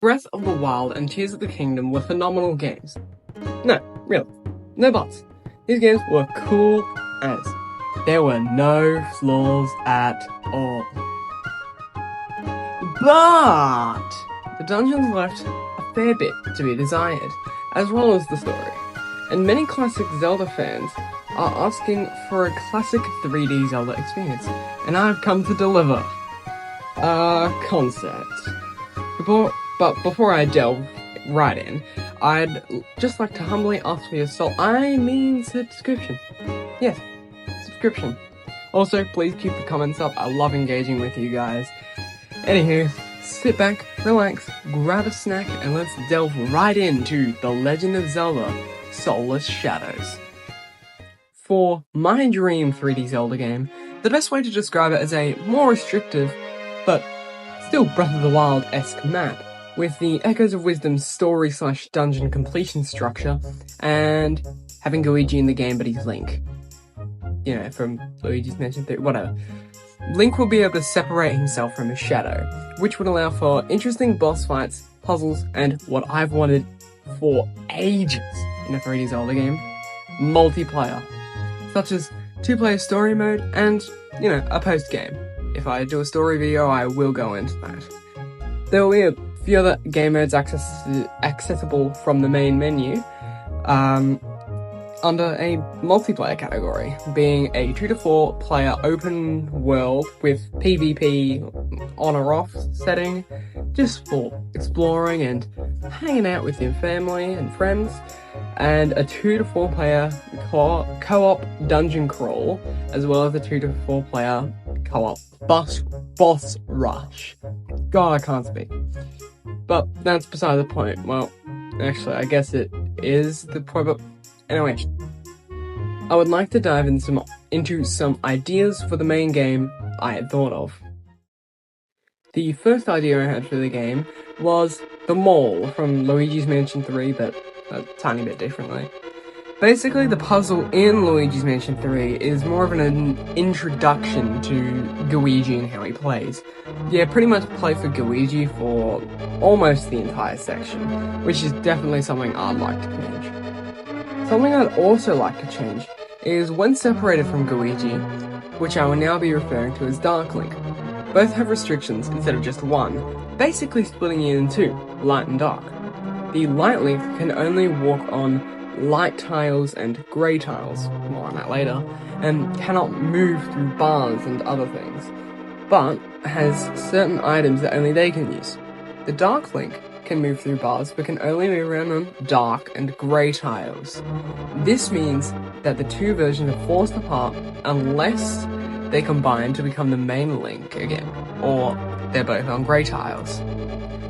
Breath of the Wild and Tears of the Kingdom were phenomenal games. No, really. No buts. These games were cool as. There were no flaws at all. But the dungeons left a fair bit to be desired, as well as the story. And many classic Zelda fans are asking for a classic 3D Zelda experience, and I've come to deliver a concept. But before I delve right in, I'd just like to humbly ask for your subscription. Yes, subscription. Also, please keep the comments up. I love engaging with you guys. Anywho, sit back, relax, grab a snack, and let's delve right into The Legend of Zelda: Soulless Shadows. For my dream 3D Zelda game, the best way to describe it is a more restrictive, but still Breath of the Wild-esque map, with the Echoes of Wisdom story/dungeon completion structure, and having Luigi in the game but he's Link. You know, from Luigi's Mansion 3, whatever. Link will be able to separate himself from his shadow, which would allow for interesting boss fights, puzzles, and what I've wanted for ages in a 3D Zelda game, multiplayer, such as 2-player story mode and, you know, a post-game. If I do a story video, I will go into that. There will be a few other game modes accessible from the main menu, under a multiplayer category, being a 2 to 4 player open world with PvP on or off setting, just for exploring and hanging out with your family and friends, and a 2 to 4 player co-op dungeon crawl, as well as a 2 to 4 player co-op boss rush. God, I can't speak. But that's beside the point. Well, actually, I guess it is the point, but anyway, I would like to dive into some ideas for the main game I had thought of. The first idea I had for the game was the mall from Luigi's Mansion 3, but a tiny bit differently. Basically, the puzzle in Luigi's Mansion 3 is more of an introduction to Luigi and how he plays. Yeah, pretty much play for Luigi for almost the entire section, which is definitely something I'd like to change. Something I'd also like to change is when separated from Luigi, which I will now be referring to as Dark Link. Both have restrictions instead of just one, basically splitting it in two, light and dark. The Light Link can only walk on light tiles and grey tiles, more on that later, and cannot move through bars and other things, but has certain items that only they can use. The Dark Link can move through bars, but can only move around on dark and grey tiles. This means that the two versions are forced apart unless they combine to become the main Link again, or they're both on grey tiles.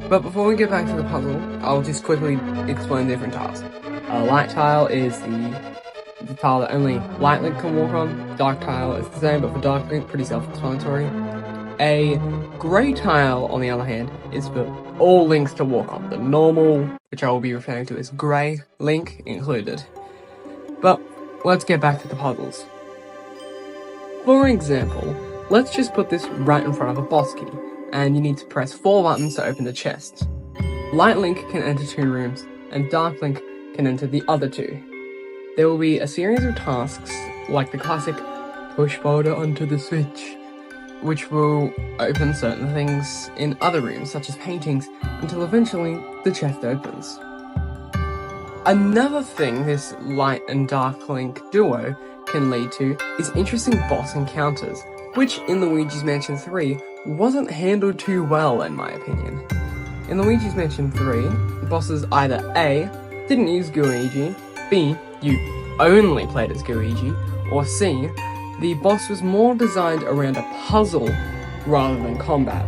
But before we get back to the puzzle, I'll just quickly explain the different tiles. A light tile is the tile that only Light Link can walk on. Dark tile is the same, but for Dark Link, pretty self-explanatory. A grey tile, on the other hand, is for all Links to walk on. The normal, which I will be referring to as grey Link, included. But let's get back to the puzzles. For example, let's just put this right in front of a boss key, and you need to press 4 buttons to open the chest. Light Link can enter 2 rooms, and Dark Link can enter the other 2. There will be a series of tasks, like the classic push boulder onto the switch, which will open certain things in other rooms, such as paintings, until eventually the chest opens. Another thing this Light and Dark Link duo can lead to is interesting boss encounters, which in Luigi's Mansion 3 wasn't handled too well in my opinion. In Luigi's Mansion 3, bosses either A, didn't use Luigi, B, you only played as Luigi, or C, the boss was more designed around a puzzle rather than combat,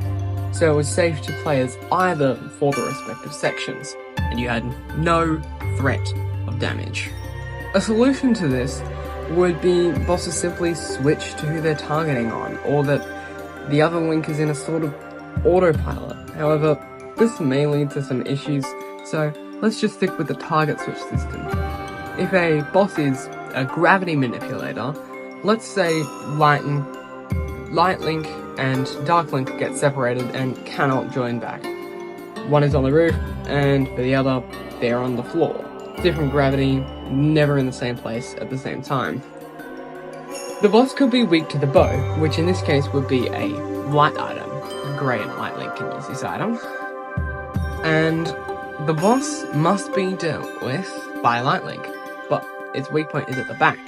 so it was safe to play as either for the respective sections, and you had no threat of damage. A solution to this would be bosses simply switch to who they're targeting on, or that the other Link is in a sort of autopilot. However, this may lead to some issues, so let's just stick with the target switch system. If a boss is a gravity manipulator, let's say Light Link and Dark Link get separated and cannot join back. One is on the roof, and for the other, they're on the floor. Different gravity, never in the same place at the same time. The boss could be weak to the bow, which in this case would be a light item. Grey and Light Link can use this item. And the boss must be dealt with by Light Link, but its weak point is at the back,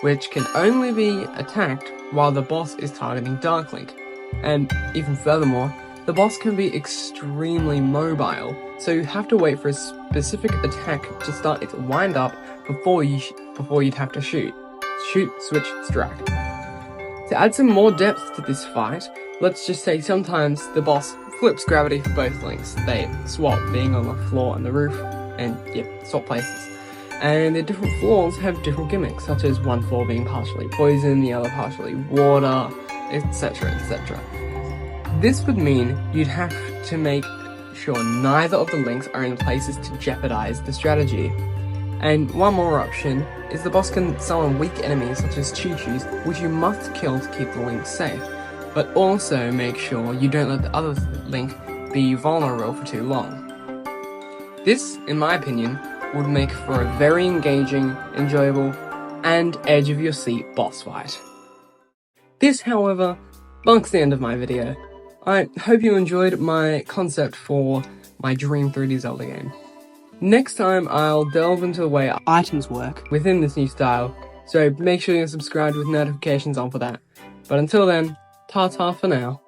which can only be attacked while the boss is targeting Dark Link. And even furthermore, the boss can be extremely mobile, so you have to wait for a specific attack to start its wind up before you'd have to shoot. Shoot, switch, strike. To add some more depth to this fight, let's just say sometimes the boss flips gravity for both links. They swap, being on the floor and the roof, and swap places. And the different floors have different gimmicks, such as one floor being partially poison, the other partially water, etc, etc. This would mean you'd have to make sure neither of the links are in places to jeopardize the strategy. And one more option is the boss can summon weak enemies such as Choo-Choos, which you must kill to keep the links safe, but also make sure you don't let the other link be vulnerable for too long. This, in my opinion, would make for a very engaging, enjoyable, and edge-of-your-seat boss fight. This, however, marks the end of my video. I hope you enjoyed my concept for my dream 3D Zelda game. Next time, I'll delve into the way items work within this new style, so make sure you're subscribed with notifications on for that. But until then, ta-ta for now.